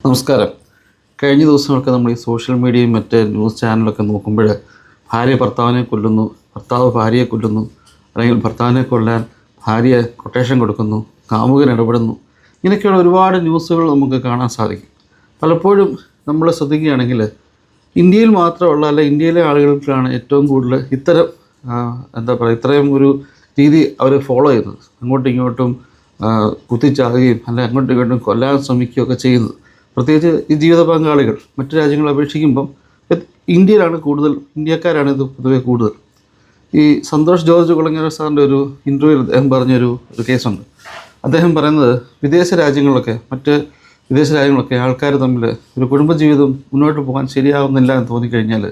നമസ്കാരം. കഴിഞ്ഞ ദിവസങ്ങളൊക്കെ നമ്മൾ ഈ സോഷ്യൽ മീഡിയയും മറ്റ് ന്യൂസ് ചാനലൊക്കെ നോക്കുമ്പോൾ ഭാര്യ ഭർത്താവിനെ കൊല്ലുന്നു, ഭർത്താവ് ഭാര്യയെ കൊല്ലുന്നു, അല്ലെങ്കിൽ ഭർത്താവിനെ കൊല്ലാൻ ഭാര്യ കൊട്ടേഷൻ കൊടുക്കുന്നു, കാമുകൻ ഇടപെടുന്നു, ഇങ്ങനെയൊക്കെയുള്ള ഒരുപാട് ന്യൂസുകൾ നമുക്ക് കാണാൻ സാധിക്കും. പലപ്പോഴും നമ്മൾ ശ്രദ്ധിക്കുകയാണെങ്കിൽ ഇന്ത്യയിൽ മാത്രമുള്ള അല്ല ഇന്ത്യയിലെ ആളുകൾക്കാണ് ഏറ്റവും കൂടുതൽ ഇത്തരം ഇത്രയും ഒരു രീതി അവർ ഫോളോ ചെയ്യുന്നത്. അങ്ങോട്ടും ഇങ്ങോട്ടും കുത്തിച്ചാകുകയും അല്ലെങ്കിൽ അങ്ങോട്ടും ഇങ്ങോട്ടും കൊല്ലാൻ ശ്രമിക്കുകയൊക്കെ ചെയ്യുന്നത്. പ്രത്യേകിച്ച് ഈ ജീവിത പങ്കാളികൾ മറ്റു രാജ്യങ്ങളെ അപേക്ഷിക്കുമ്പം ഇന്ത്യയിലാണ് കൂടുതൽ, ഇന്ത്യക്കാരാണ് ഇത് പൊതുവെ കൂടുതൽ. ഈ സന്തോഷ് ജോർജ് കുളങ്ങര സാറിൻ്റെ ഒരു ഇൻ്റർവ്യൂവിൽ അദ്ദേഹം പറഞ്ഞൊരു കേസുണ്ട്. അദ്ദേഹം പറയുന്നത് മറ്റ് വിദേശ രാജ്യങ്ങളൊക്കെ ആൾക്കാർ തമ്മിൽ ഒരു കുടുംബജീവിതം മുന്നോട്ട് പോകാൻ ശരിയാവുന്നില്ല എന്ന് തോന്നിക്കഴിഞ്ഞാൽ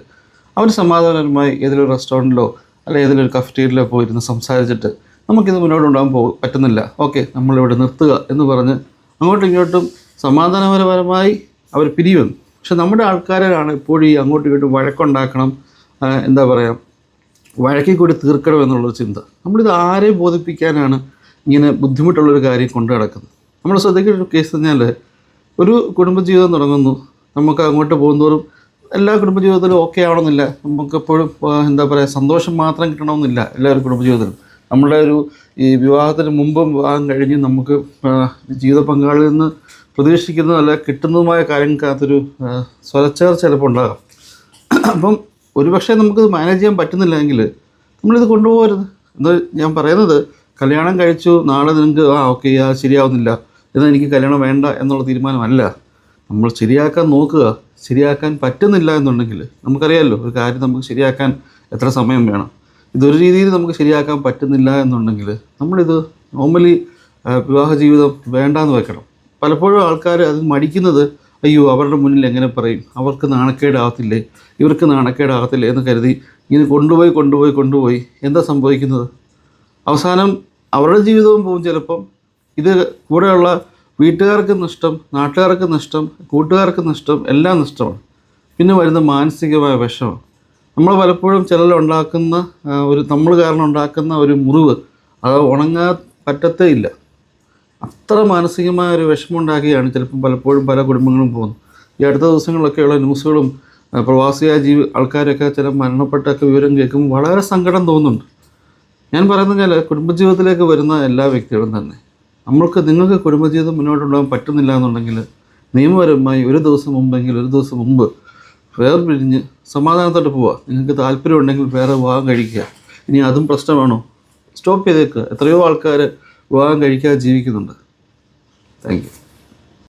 അവർ സമാധാനപരമായി ഏതെങ്കിലും റെസ്റ്റോറൻറ്റിലോ അല്ലെങ്കിൽ ഏതെങ്കിലും കഫറ്റീരിയയിലോ പോയിരുന്ന് സംസാരിച്ചിട്ട് നമുക്കിത് മുന്നോട്ട് കൊണ്ടുപോകാൻ പറ്റുന്നില്ല, ഓക്കെ നമ്മളിവിടെ നിർത്തുക എന്ന് പറഞ്ഞ് അങ്ങോട്ടും ഇങ്ങോട്ടും സമാധാനപരമായി അവർ പിരിയുന്നു. പക്ഷെ നമ്മുടെ ആൾക്കാരാണ് എപ്പോഴും ഈ അങ്ങോട്ടും ഇങ്ങോട്ടും വഴക്കുണ്ടാക്കണം, വഴക്കി കൂടി തീർക്കണം എന്നുള്ളൊരു ചിന്ത. നമ്മളിത് ആരെയും ബോധിപ്പിക്കാനാണ് ഇങ്ങനെ ബുദ്ധിമുട്ടുള്ളൊരു കാര്യം കൊണ്ടു നടക്കുന്നത്. നമ്മൾ ശ്രദ്ധിക്കേണ്ട ഒരു കേസ് പറഞ്ഞാൽ, ഒരു കുടുംബജീവിതം തുടങ്ങുന്നു, നമുക്ക് അങ്ങോട്ട് പോകുന്നതോറും എല്ലാ കുടുംബജീവിതത്തിലും ഓക്കെ ആവണമെന്നില്ല, നമുക്കെപ്പോഴും സന്തോഷം മാത്രം കിട്ടണമെന്നില്ല എല്ലാവരും കുടുംബജീവിതത്തിലും. നമ്മുടെ ഈ വിവാഹത്തിന് മുമ്പും വിവാഹം കഴിഞ്ഞ് നമുക്ക് ജീവിത പങ്കാളിയിൽ നിന്ന് പ്രതീക്ഷിക്കുന്നതല്ല കിട്ടുന്നതുമായ കാര്യങ്ങൾക്കകത്തൊരു സ്വരച്ചേർച്ച ചിലപ്പോൾ ഉണ്ടാകാം. അപ്പം ഒരുപക്ഷെ നമുക്കിത് മാനേജ് ചെയ്യാൻ പറ്റുന്നില്ലെങ്കിൽ നമ്മളിത് കൊണ്ടുപോകരുത്. എന്ന് ഞാൻ പറയുന്നത്, കല്യാണം കഴിച്ചു, നാളെ നിങ്ങൾക്ക് ഓക്കെ ശരിയാവുന്നില്ല എന്നാൽ എനിക്ക് കല്യാണം വേണ്ട എന്നുള്ള തീരുമാനമല്ല. നമ്മൾ ശരിയാക്കാൻ നോക്കുക. ശരിയാക്കാൻ പറ്റുന്നില്ല എന്നുണ്ടെങ്കിൽ നമുക്കറിയാമല്ലോ ഒരു കാര്യം നമുക്ക് ശരിയാക്കാൻ എത്ര സമയം വേണം. ഇതൊരു രീതിയിൽ നമുക്ക് ശരിയാക്കാൻ പറ്റുന്നില്ല എന്നുണ്ടെങ്കിൽ നമ്മളിത് നോർമലി വിവാഹ ജീവിതം വേണ്ടാന്ന് വെക്കണം. പലപ്പോഴും ആൾക്കാർ അത് മടിക്കുന്നത്, അയ്യോ അവരുടെ മുന്നിൽ എങ്ങനെ പറയും, അവർക്ക് നാണക്കേടാകത്തില്ലേ, ഇവർക്ക് നാണക്കേടാകത്തില്ലേ എന്ന് കരുതി ഇങ്ങനെ കൊണ്ടുപോയി എന്താ സംഭവിക്കുന്നത്? അവസാനം അവരുടെ ജീവിതവും പോകും. ചിലപ്പം ഇത് കൂടെയുള്ള വീട്ടുകാർക്ക് നഷ്ടം, നാട്ടുകാർക്ക് നഷ്ടം, കൂട്ടുകാർക്ക് നഷ്ടം, എല്ലാം നഷ്ടമാണ്. പിന്നെ വരുന്ന മാനസികമായ വിഷമം. നമ്മൾ പലപ്പോഴും ഉണ്ടാക്കുന്ന നമ്മൾ കാരണം ഉണ്ടാക്കുന്ന ഒരു മുറിവ് അത് ഉണങ്ങാൻ പറ്റത്തേ ഇല്ല. അത്ര മാനസികമായ ഒരു വിഷമം ഉണ്ടാക്കിയാണ് ചിലപ്പം പലപ്പോഴും പല കുടുംബങ്ങളും പോകുന്നത്. ഈ അടുത്ത ദിവസങ്ങളിലൊക്കെയുള്ള ന്യൂസുകളും പ്രവാസിയായ ആൾക്കാരൊക്കെ ചില മരണപ്പെട്ടൊക്കെ വിവരം കേൾക്കുമ്പോൾ വളരെ സങ്കടം തോന്നുന്നുണ്ട്. ഞാൻ പറയുന്നത് കുടുംബജീവിതത്തിലേക്ക് വരുന്ന എല്ലാ വ്യക്തികളും തന്നെ നിങ്ങൾക്ക് കുടുംബജീവിതം മുന്നോട്ടുണ്ടാകാൻ പറ്റുന്നില്ല എന്നുണ്ടെങ്കിൽ നിയമപരമായി ഒരു ദിവസം മുമ്പ് വേർപിരിഞ്ഞ് സമാധാനത്തോട്ട് പോവുക. നിങ്ങൾക്ക് താല്പര്യമുണ്ടെങ്കിൽ വേറെ വിവാഹം കഴിക്കുക. ഇനി അതും പ്രശ്നമാണോ, സ്റ്റോപ്പ് ചെയ്തേക്കുക. എത്രയോ ആൾക്കാർ വിവാഹം കഴിക്കാതെ ജീവിക്കുന്നുണ്ട്. Thank you.